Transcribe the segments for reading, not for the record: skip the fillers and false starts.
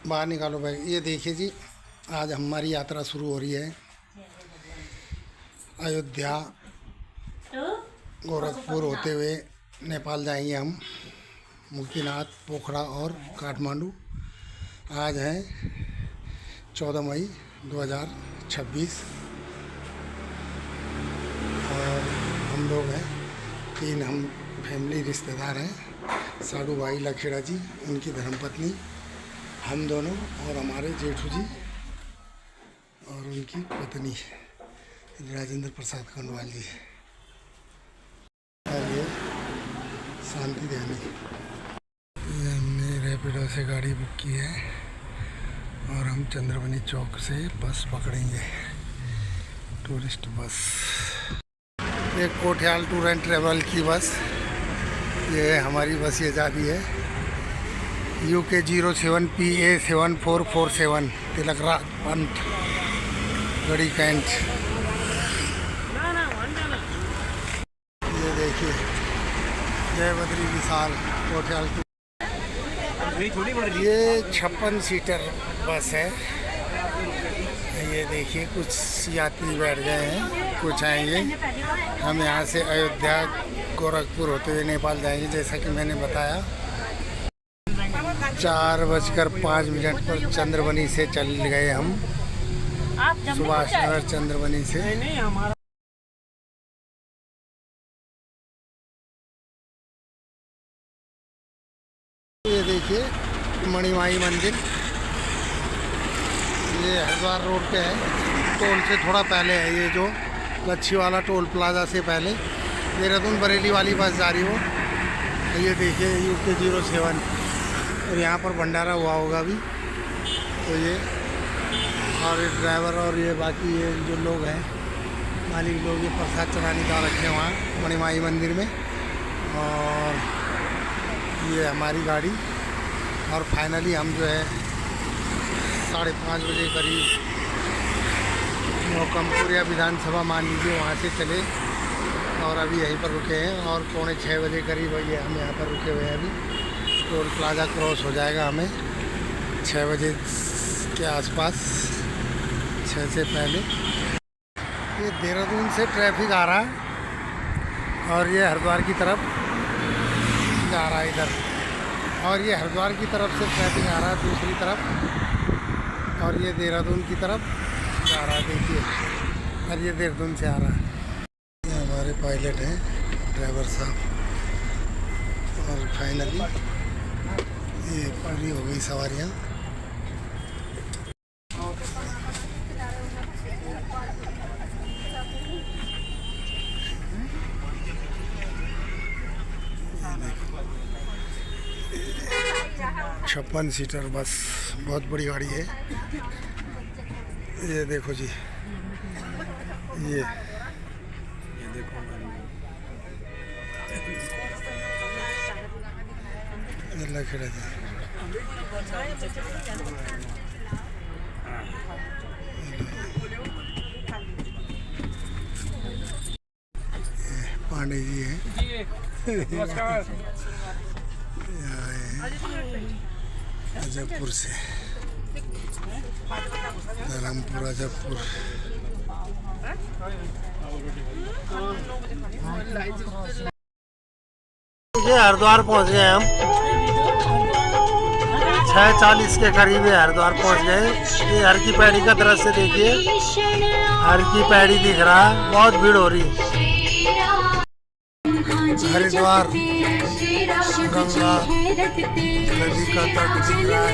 बाहर निकालो बैग। ये देखिए जी, आज हमारी यात्रा शुरू हो रही है। अयोध्या, गोरखपुर होते हुए नेपाल जाएंगे हम। मुक्तिनाथ, पोखरा और काठमांडू। आज है 14 मई 2026 और हम लोग हैं 3। हम फैमिली रिश्तेदार हैं। साडू भाई लखेड़ा जी, उनकी धर्मपत्नी, हम दोनों और हमारे जेठू जी और उनकी पत्नी राजेंद्र प्रसाद खंडवाल जी। और ये शांति ध्यानी। ये हमने रैपिडो से गाड़ी बुक की है और हम चंद्रवनी चौक से बस पकड़ेंगे, टूरिस्ट बस। एक कोठियाल टूर एंड ट्रेवल की बस, ये हमारी बस ये जाती है UK 07 PA 7447 तिलक राज पंथ गढ़ी कैंट। ये देखिए जय बद्री विशाल कोठियाल टूर। ये 56 सीटर बस है। ये देखिए कुछ यात्री बैठ गए हैं, कुछ आएंगे। हम यहाँ से अयोध्या गोरखपुर होते हुए नेपाल जाएंगे, जैसा कि मैंने बताया। 4:05 पर चंद्रवनी से चल गए हम, सुभाष नगर चंद्रवनी से। ये देखिए मणिमाई मंदिर, ये हरिद्वार रोड पे है, टोल से थोड़ा पहले है। ये जो लच्छी वाला टोल प्लाजा से पहले देहरादून बरेली वाली बस जा रही हो। ये देखिए UK 07 और यहाँ पर भंडारा हुआ होगा अभी। तो ये और ये ड्राइवर और ये बाकी ये जो लोग हैं मालिक लोग, ये प्रसाद चढ़ाने का रखे हैं वहाँ मणिमाई मंदिर में। और ये हमारी गाड़ी। और फाइनली हम जो है 5:30 बजे करीब मोकमपुर या विधानसभा मान लीजिए वहाँ से चले और अभी यहीं पर रुके हैं। और 5:45 बजे करीब ये हम यहाँ पर रुके हुए हैं। अभी टोल प्लाजा क्रॉस हो जाएगा हमें 6 बजे के आसपास, 6 से पहले। ये देहरादून से ट्रैफिक आ रहा है और ये हरिद्वार की तरफ जा रहा है इधर। और ये हरिद्वार की तरफ से ट्रैफिक आ रहा है दूसरी तरफ, और ये देहरादून की तरफ जा रहा है। देखिए, और ये देहरादून से आ रहा है। ये हमारे पायलट हैं, ड्राइवर साहब। और फाइनली ये पूरी हो गई सवारियाँ। छप्पन सीटर बस, बहुत बड़ी गाड़ी है। ये देखो जी, ये देखो लखेड़ा जी। पांडे जी हैं, अजबपुर से, धर्मपुर अजबपुर। ये हरिद्वार पहुंच गए हम, 6:40 के करीब हरिद्वार पहुंच गए। ये हर की पैड़ी का दृश्य देखिए, हर की पैड़ी दिख रहा है, बहुत भीड़ हो रही। हरिद्वार गंगा नदी का तट दिख रहा है।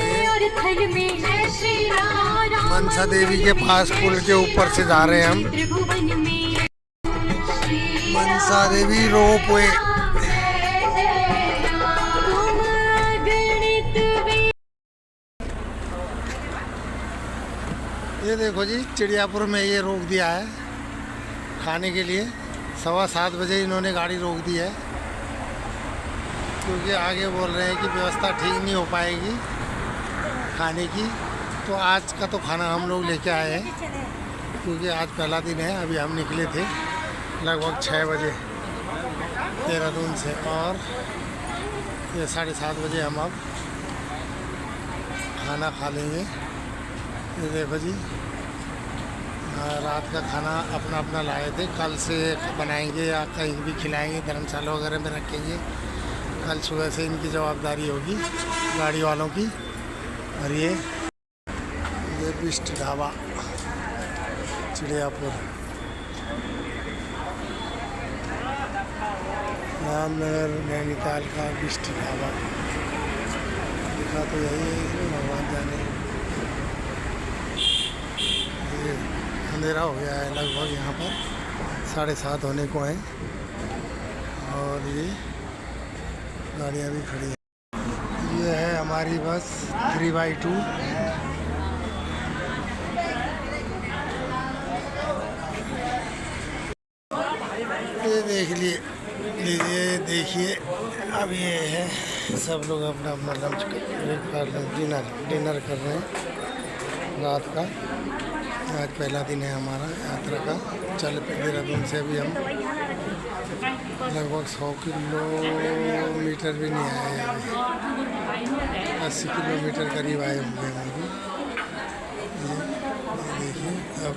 मनसा देवी के पास पुल के ऊपर से जा रहे हैं हम, मनसा देवी रोपवे। ये देखो जी, चिड़ियापुर में ये रोक दिया है खाने के लिए। 7:15 बजे इन्होंने गाड़ी रोक दी है, क्योंकि आगे बोल रहे हैं कि व्यवस्था ठीक नहीं हो पाएगी खाने की। तो आज का तो खाना हम लोग लेके आए हैं, क्योंकि आज पहला दिन है। अभी हम निकले थे लगभग 6 बजे देहरादून से, और ये 7:30 बजे हम अब खाना खा लेंगे। ये देखो जी, रात का खाना अपना अपना लाए थे, कल से बनाएंगे या कहीं भी खिलाएंगे, धर्मशाला वगैरह में रखेंगे। कल सुबह से इनकी जवाबदारी होगी गाड़ी वालों की। और ये बिस्ट ढाबा चिड़ियापुर, रामनगर नैनीताल का बिस्ट ढाबा लिखा तो यही है, भगवान जाने। ये अंधेरा हो गया है लगभग, यहाँ पर 7:30 होने को है और ये गाड़ियाँ भी खड़ी हैं। ये है हमारी बस 3x2। ये देख लीजिए, देखिए अब ये है सब लोग अपना अपना लंच डिनर कर रहे हैं रात का। आज पहला दिन है हमारा यात्रा का। चल देहरादून से अभी हम लगभग 100 किलोमीटर भी नहीं आए, अभी 80 किलोमीटर करीब आए होंगे हम अभी। ये देखिए अब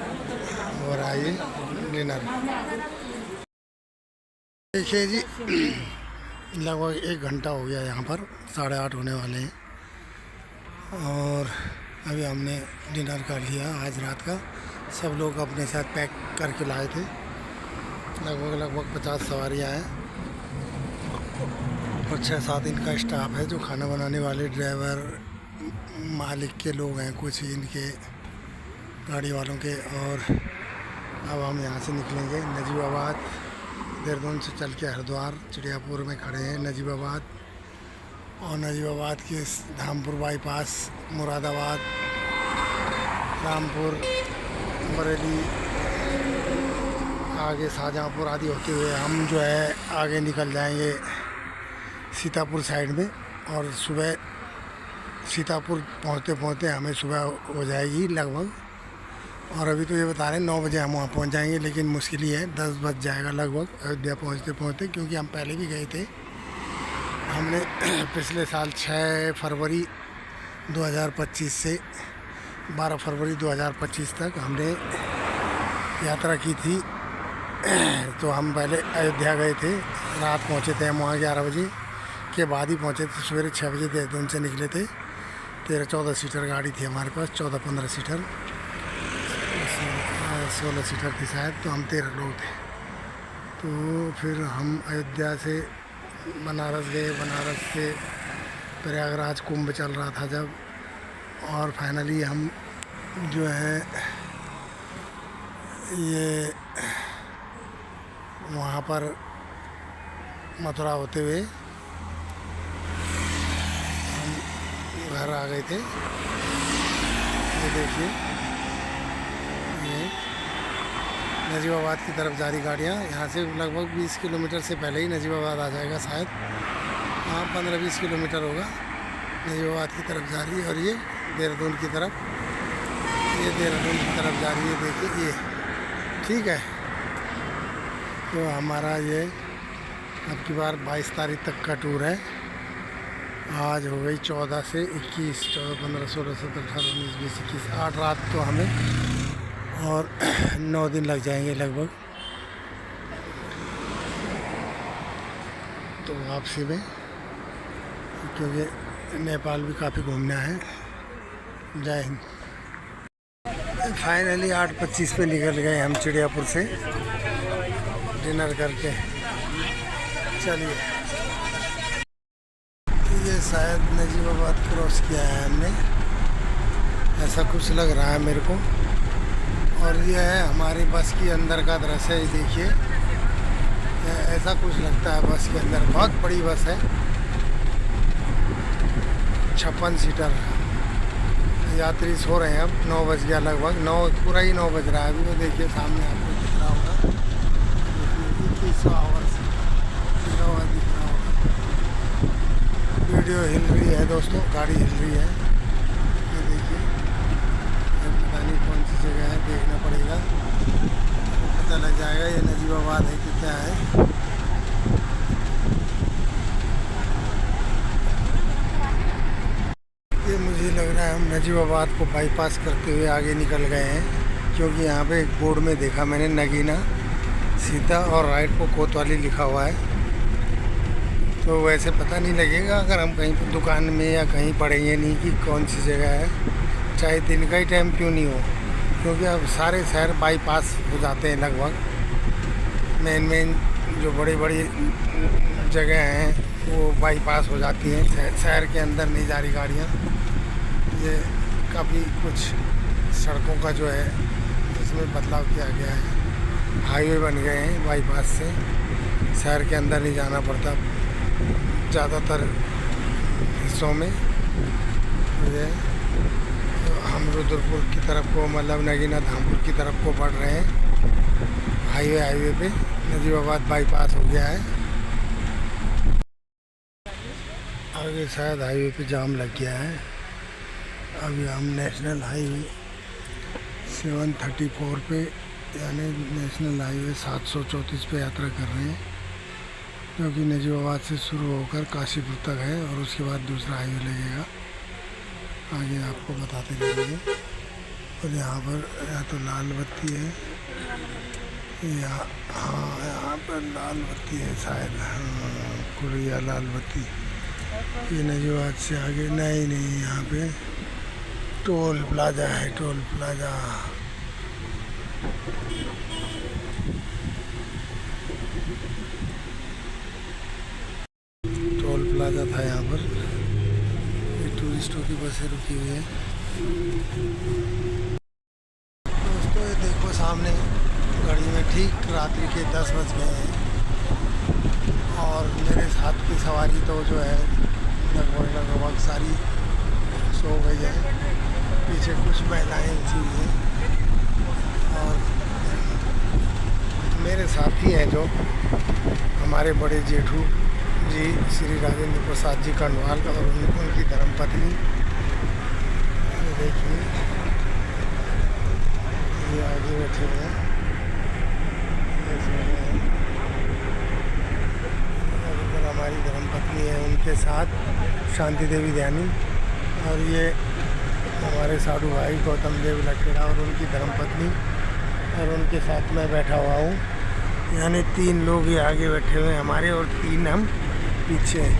और आइए डिनर। देखिए जी, लगभग 1 घंटा हो गया यहाँ पर, 8:30 होने वाले हैं और अभी हमने डिनर कर लिया आज रात का। सब लोग अपने साथ पैक करके लाए थे। लगभग 50 सवारियाँ हैं और 6-7 इनका स्टाफ है जो खाना बनाने वाले, ड्राइवर, मालिक के लोग हैं कुछ इनके गाड़ी वालों के। और अब हम यहाँ से निकलेंगे नजीबाबाद। देहरादून से चल के हरिद्वार, चिड़ियापुर में खड़े हैं नजीबाबाद, और नजीबाबाद के धामपुर बाईपास, मुरादाबाद, रामपुर, बरेली, आगे शाहजहाँपुर आदि होते हुए हम जो है आगे निकल जाएंगे सीतापुर साइड में। और सुबह सीतापुर पहुँचते पहुँचते हमें सुबह हो जाएगी लगभग। और अभी तो ये बता रहे हैं 9 बजे हम वहाँ पहुँच जाएंगे, लेकिन मुश्किल ही है, 10 बज जाएगा लगभग अयोध्या पहुँचते पहुँचते, क्योंकि हम पहले भी गए थे। हमने पिछले साल 6 फरवरी 2025 से 12 फरवरी 2025 तक हमने यात्रा की थी। तो हम पहले अयोध्या गए थे, रात पहुँचे थे हम वहाँ 11 बजे के बाद ही पहुँचे थे। सवेरे 6 बजे देहरादून से निकले थे। 13-14 सीटर गाड़ी थी हमारे पास, 14-15 सीटर, 16 सीटर थी शायद, तो हम 13 लोग थे। तो फिर हम अयोध्या से बनारस गए, बनारस से प्रयागराज कुंभ चल रहा था जब, और फाइनली हम जो है ये वहाँ पर मथुरा होते हुए हम घर आ गए थे। ये देखिए, ये नजीबाबाद की तरफ जा रही गाड़ियाँ। यहाँ से लगभग 20 किलोमीटर से पहले ही नजीबाबाद आ जाएगा शायद, हाँ 15-20 किलोमीटर होगा। नजीबाबाद की तरफ जा रही है और ये देहरादून की तरफ, ये देहरादून की तरफ जा रही है। देखिए ये ठीक है। तो हमारा ये अब की बार 22 तारीख तक का टूर है। आज हो गई 14 से 21, 14, 15, 16, 17, 18, 19, 20, 21, 8 रात तो हमें, और 9 दिन लग जाएंगे लगभग तो वापसी में, क्योंकि नेपाल भी काफ़ी घूमना है। जय हिंद। फाइनली 8:25 पे निकल गए हम चिड़ियापुर से डिनर करके। चलिए, ये शायद नजीबाबाद क्रॉस किया है हमने, ऐसा कुछ लग रहा है मेरे को। और ये है हमारी बस की अंदर का दृश्य, देखिए ऐसा कुछ लगता है बस के अंदर। बहुत बड़ी बस है, 56 सीटर। यात्री सो रहे हैं अब, 9 बज गया लगभग, 9 पूरा ही 9 बज रहा है अभी। तो देखिए सामने आपको दिख रहा होगा, 21 आवर्स दिख रहा होगा। वीडियो हिल रही है दोस्तों, गाड़ी हिल रही है। ये देखिए, पता नहीं कौन सी जगह है, देखना पड़ेगा, पता लग जाएगा ये नजीबाबाद है कि क्या है। ये मुझे लग रहा है हम नजीबाबाद को बाईपास करते हुए आगे निकल गए हैं, क्योंकि यहाँ पे एक बोर्ड में देखा मैंने नगीना सीधा और राइट को कोतवाली लिखा हुआ है। तो वैसे पता नहीं लगेगा अगर हम कहीं पर दुकान में या कहीं पढ़ेंगे नहीं कि कौन सी जगह है, चाहे दिन का ही टाइम क्यों नहीं हो, क्योंकि अब सारे शहर बाईपास हो जाते हैं लगभग। मेन जो बड़ी बड़ी जगह हैं वो बाईपास हो जाती हैं, शहर के अंदर नहीं जा रही गाड़ियाँ। ये काफ़ी कुछ सड़कों का जो है इसमें बदलाव किया गया है, हाईवे बन गए हैं बाईपास से, शहर के अंदर नहीं जाना पड़ता ज़्यादातर हिस्सों में। ये हम रुद्रपुर की तरफ को मतलब नगीना धामपुर की तरफ को बढ़ रहे हैं। हाईवे पे नजीबाबाद बाईपास हो गया है। आगे शायद हाईवे पे जाम लग गया है। अभी हम नेशनल हाईवे 734 पे यानी नेशनल हाईवे 734 पे यात्रा कर रहे हैं, जो कि नजीबाबाद से शुरू होकर काशीपुर तक है और उसके बाद दूसरा हाईवे लगेगा। आगे आपको बताते रहेंगे। और यहाँ पर तो लाल बत्ती है, यहाँ पर लाल बत्ती है शायद, हाँ कुरिया लाल बत्ती। ये नजीबाबाद से आगे नहीं, यहाँ पे टोल प्लाजा है, टोल प्लाजा। टोल प्लाजा था यहाँ पर। ये टूरिस्टों की बसें रुकी हुई है। दोस्तों ये देखो सामने घड़ी में ठीक रात्रि के 10 बज गए हैं और मेरे साथ की सवारी तो जो है लगभग सारी सो गई है। पीछे कुछ महिलाएं उठी हुई हैं और मेरे साथी हैं जो हमारे बड़े जेठू जी श्री राजेंद्र प्रसाद जी कंडवाल और उनकी धर्मपत्नी। देखिए ये आगे बैठे हुए हैं। हमारी धर्मपत्नी है, उनके साथ शांति देवी ध्यानी, और ये हमारे साधु भाई गौतम देव लखेड़ा और उनकी धर्मपत्नी, और उनके साथ मैं बैठा हुआ हूँ। यानी 3 लोग ये आगे बैठे हुए हैं हमारे और 3 हम पीछे हैं।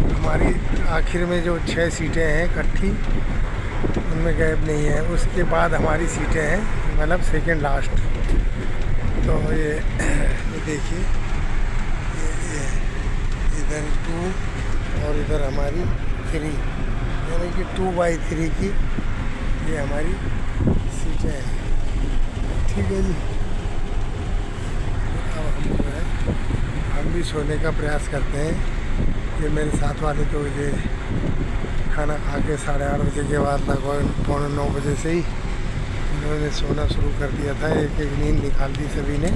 हमारी आखिर में जो 6 सीटें हैं इकट्ठी, उनमें गैप नहीं है। उसके बाद हमारी सीटें हैं मतलब सेकंड लास्ट। तो ये देखिए इधर 2 और इधर हमारी 3, यानी कि 2/3 की ये हमारी सीटें हैं। ठीक है जी। अब हम जो है हम भी सोने का प्रयास करते हैं। ये मेरे साथ वाले तो ये खाना खा के 8:30 बजे के बाद लगभग 8:45 बजे से ही इन्होंने सोना शुरू कर दिया था। एक नींद निकाल दी सभी ने।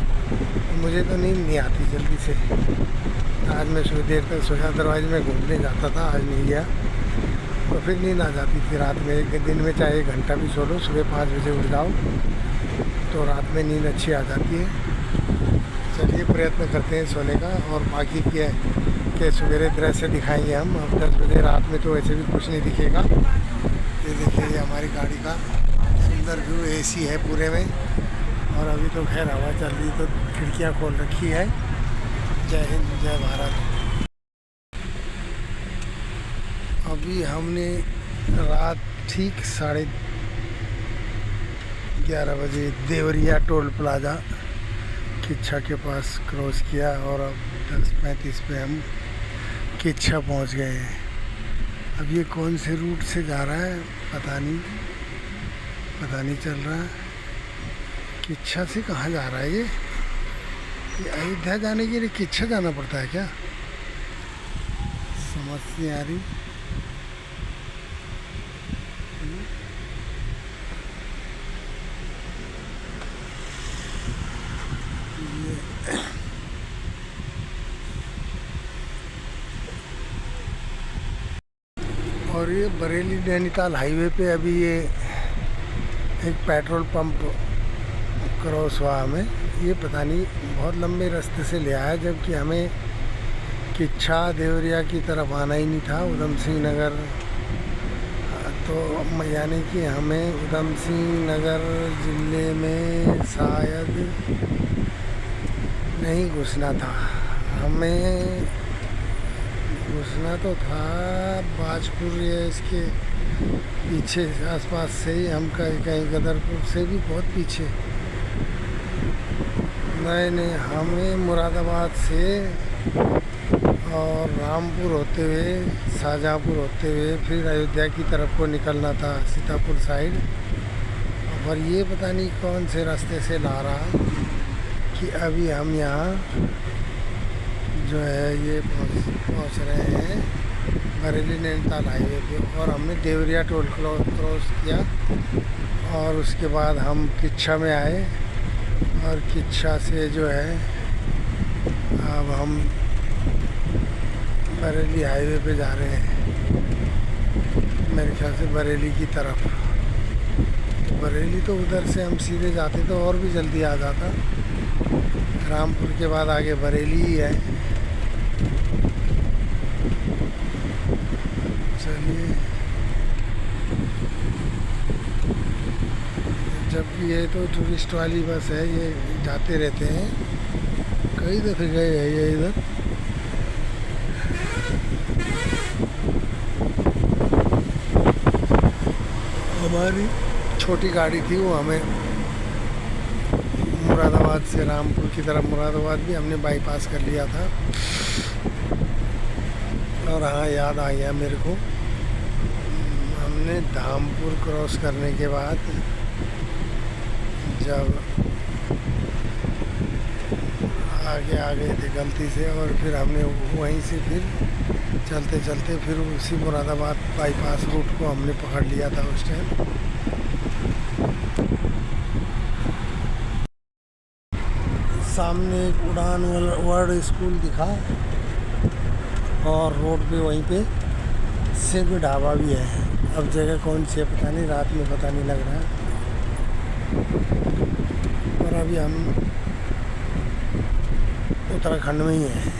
मुझे तो नींद नहीं आती जल्दी से। आज मैं थोड़ी देर तक सोचा, अदरवाइज मैं घूमने जाता था, आज नहीं गया। तो फिर नींद आ जाती थी रात में। एक दिन में चाहे 1 घंटा भी सो लो, सुबह 5 बजे उठ जाओ तो रात में नींद अच्छी आ जाती है। चलिए प्रयत्न करते हैं सोने का। और बाकी क्या के सवेरे दृश्य दिखाएंगे हम। अब 10 बजे रात में तो वैसे भी कुछ नहीं दिखेगा। ये देखिए ये हमारी गाड़ी का सुंदर व्यू, AC है पूरे में। और अभी तो खैर हवा चल रही तो खिड़कियाँ खोल रखी है। जय हिंद, जय भारत। अभी हमने रात ठीक 11:30 बजे देवरिया टोल प्लाजा किच्छा के पास क्रॉस किया और अब 10:35 पे हम किच्छा पहुंच गए हैं। अब ये कौन से रूट से जा रहा है पता नहीं चल रहा है। किच्छा से कहाँ जा रहा है ये अयोध्या जाने के लिए किच्छा जाना पड़ता है क्या? समझ नहीं आ रही। और ये बरेली नैनीताल हाईवे पे अभी ये एक पेट्रोल पंप क्रॉस हुआ हमें। ये पता नहीं बहुत लंबे रास्ते से ले आया, जबकि हमें किच्छा देवरिया की तरफ आना ही नहीं था। उधम सिंह नगर तो यानी कि हमें उधम सिंह नगर ज़िले में शायद नहीं घुसना था, हमें घुसना तो था बाजपुर या इसके पीछे आसपास से ही, हम कहीं गदरपुर से भी बहुत पीछे। नहीं, हमें मुरादाबाद से और रामपुर होते हुए, शाहजहाँपुर होते हुए फिर अयोध्या की तरफ को निकलना था, सीतापुर साइड। और ये पता नहीं कौन से रास्ते से ला रहा कि अभी हम यहाँ जो है ये पहुँच रहे हैं बरेली नैनीताल हाईवे पे। और हमने देवरिया टोल क्रॉस किया और उसके बाद हम किच्छा में आए और किच्छा से जो है अब हम बरेली हाईवे पे जा रहे हैं, मेरे ख्याल से बरेली की तरफ। तो बरेली तो उधर से हम सीधे जाते तो और भी जल्दी आ जाता, रामपुर के बाद आगे बरेली ही है। चलिए, जबकि ये तो टूरिस्ट वाली बस है, ये जाते रहते हैं, कई दफ़े गए हैं ये इधर। हमारी छोटी गाड़ी थी, वो हमें मुरादाबाद से रामपुर की तरफ, मुरादाबाद भी हमने बाईपास कर लिया था। और हाँ, याद आ गया मेरे को, हमने धामपुर क्रॉस करने के बाद जब आगे आ गए थे गलती से, और फिर हमने वहीं से फिर चलते चलते फिर उसी मुरादाबाद बाईपास रूट को हमने पकड़ लिया था उस टाइम। सामने एक उड़ान वर्ल्ड स्कूल दिखा और रोड पे वहीं पे से भी ढाबा भी है। अब जगह कौन सी है पता नहीं, रात में पता नहीं लग रहा है। और अभी हम उत्तराखंड में ही हैं,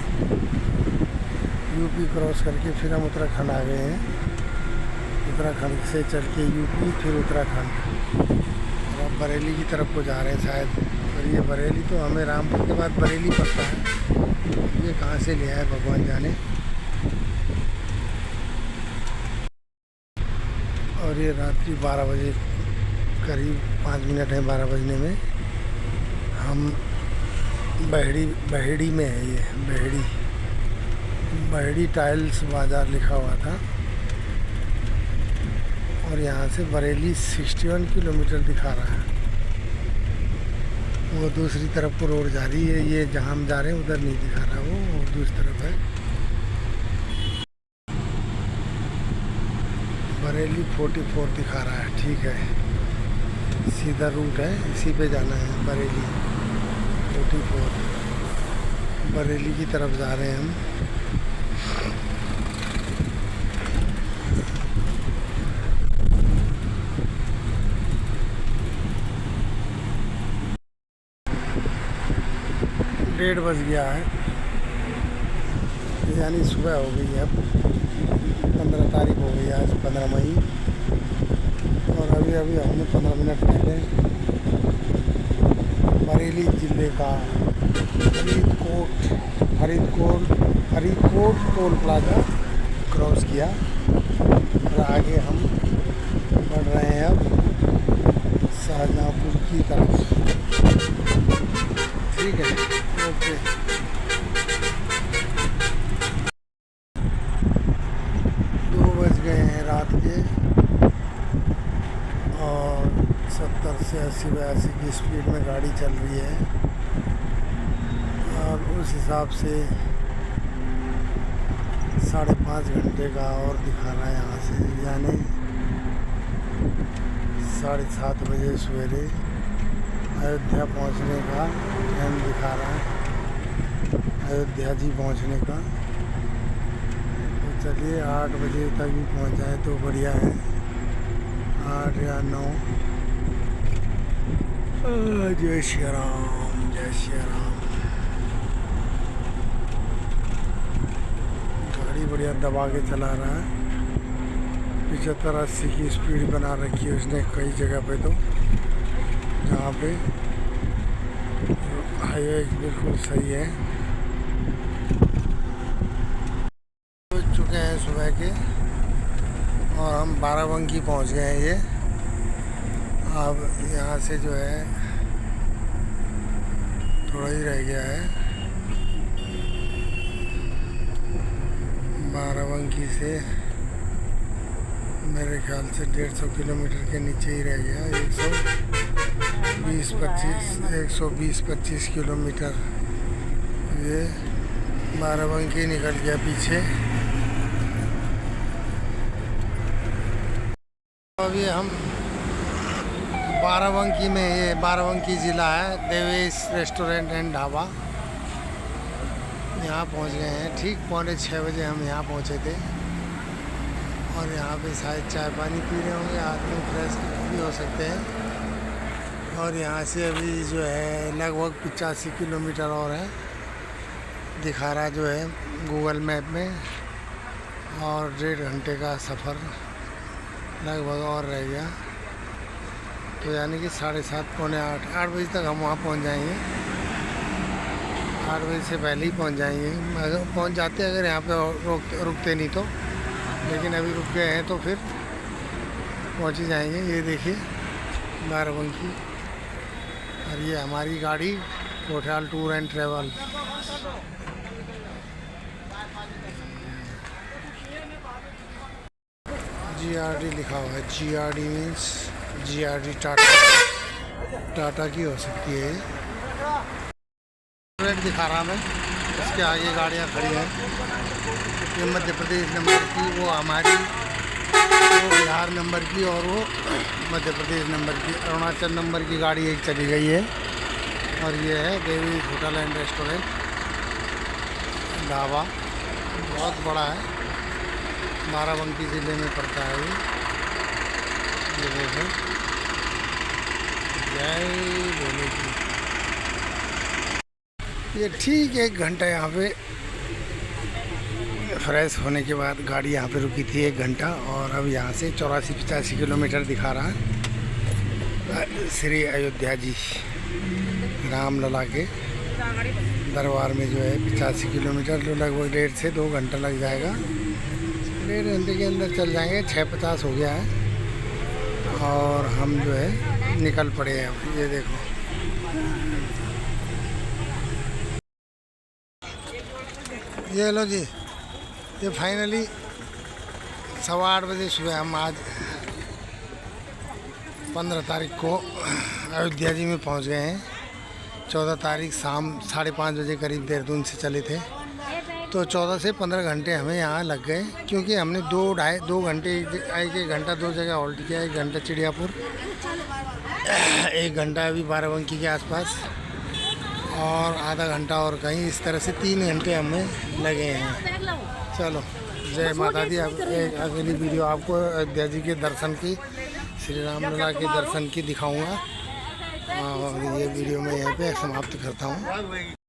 यूपी क्रॉस करके फिर हम उत्तराखंड आ गए हैं। उत्तराखंड से चल के यूपी, फिर उत्तराखंड, और अब बरेली की तरफ को जा रहे हैं शायद। और ये बरेली तो हमें रामपुर के बाद बरेली पड़ता है, ये कहाँ से लिया है भगवान जाने। और ये रात्रि 12 बजे करीब 5 मिनट है 12 बजने में। हम बहेड़ी में है, ये बहेड़ी टाइल्स बाज़ार लिखा हुआ था। और यहाँ से बरेली 61 किलोमीटर दिखा रहा है। वो दूसरी तरफ को रोड जा रही है, ये जहाँ हम जा रहे हैं उधर नहीं दिखा रहा, वो दूसरी तरफ है। बरेली 44 दिखा रहा है, ठीक है, सीधा रूट है, इसी पे जाना है। बरेली 44, बरेली की तरफ जा रहे हैं हम। डेढ़ बज गया है, यानी सुबह हो गई है। अब 15 तारीख हो गई, आज 15 मई। और अभी हमने 15 मिनट पहले बरेली ज़िले का फरीदकोट टोल प्लाजा क्रॉस किया और आगे हम बढ़ रहे हैं अब शाहजहाँपुर की तरफ। ठीक है, ओके। 2 बज गए हैं रात के और 70 से 80-82 की स्पीड में गाड़ी चल रही है। और उस हिसाब से 5.5 घंटे का और दिखा रहा है यहाँ से, यानी 7:30 बजे सवेरे अयोध्या पहुँचने का टाइम दिखा रहा है, अयोध्या जी पहुँचने का। तो चलिए 8 बजे तक भी पहुँच जाए तो बढ़िया है, 8 या 9। जय श्री राम, जय श्री राम। गाड़ी बढ़िया दबा के चला रहा है, 75-80 की स्पीड बना रखी है उसने कई जगह पे, तो जहाँ पे हाईवे बिल्कुल सही है। पहुँच चुके हैं सुबह के और हम बाराबंकी पहुँच गए हैं। ये अब यहाँ से जो है थोड़ा ही रह गया है। बाराबंकी से मेरे ख्याल से 150 किलोमीटर के नीचे ही रह गया। 120-25 किलोमीटर ये बाराबंकी निकल गया पीछे। अभी हम बाराबंकी में, ये बाराबंकी ज़िला है, देवेश रेस्टोरेंट एंड ढाबा, यहाँ पहुँच गए हैं। ठीक 5:45 बजे हम यहाँ पहुँचे थे और यहाँ पे शायद चाय पानी पी रहे होंगे, आदमी फ्रेश भी हो सकते हैं। और यहाँ से अभी जो है लगभग 85 किलोमीटर और है, दिखा रहा जो है गूगल मैप में, और 1.5 घंटे का सफ़र लगभग और रह गया। तो यानी कि 7:30 पौने 8 बजे तक हम वहाँ पहुँच जाएंगे। 8 बजे से पहले ही पहुँच जाएंगे, अगर पहुँच जाते अगर यहाँ पे रुकते नहीं तो, लेकिन अभी रुक गए हैं तो फिर पहुँच ही जाएंगे। ये देखिए बाराबंकी, और ये हमारी गाड़ी Kothal tour and travel. GRD लिखा हुआ है। GRD मीन्स GRD टाटा की हो सकती है। रेट दिखा रहा मैं, इसके आगे गाड़ियाँ खड़ी हैं। ये मध्य प्रदेश नंबर की, वो हमारी, वो बिहार नंबर की, और वो मध्य प्रदेश नंबर की। अरुणाचल नंबर की गाड़ी एक चली गई है। और ये है देवी होटल एंड रेस्टोरेंट ढाबा, बहुत बड़ा है, बाराबंकी ज़िले में पड़ता है ये देखो। जय भोले की। ये ठीक 1 घंटा यहाँ पे फ्रेश होने के बाद गाड़ी यहाँ पे रुकी थी 1 घंटा, और अब यहाँ से 84-85 किलोमीटर दिखा रहा है। श्री अयोध्या जी रामलला के दरबार में जो है 85 किलोमीटर, तो लगभग 1.5 से 2 घंटा लग जाएगा। 1.5 घंटे के अंदर चल जाएंगे। 6:50 हो गया है और हम जो है निकल पड़े हैं। अब ये देखो, ये लो जी, ये फाइनली 8:15 बजे सुबह हम आज 15 तारीख को अयोध्या जी में पहुंच गए हैं। 14 तारीख शाम 5:30 बजे करीब देहरादून से चले थे, तो 14 से 15 घंटे हमें यहाँ लग गए, क्योंकि हमने 2 घंटे, 1 घंटा 2 जगह हॉल्ट किया। 1 घंटा चिड़ियापुर, 1 घंटा अभी बाराबंकी के आसपास, और आधा घंटा और कहीं, इस तरह से 3 घंटे हमें लगे हैं। चलो, जय माता दी। अब एक अगली वीडियो आपको अयोध्या जी के दर्शन की, श्री रामलला के दर्शन की दिखाऊंगा, और ये वीडियो मैं यहीं पे समाप्त करता हूँ।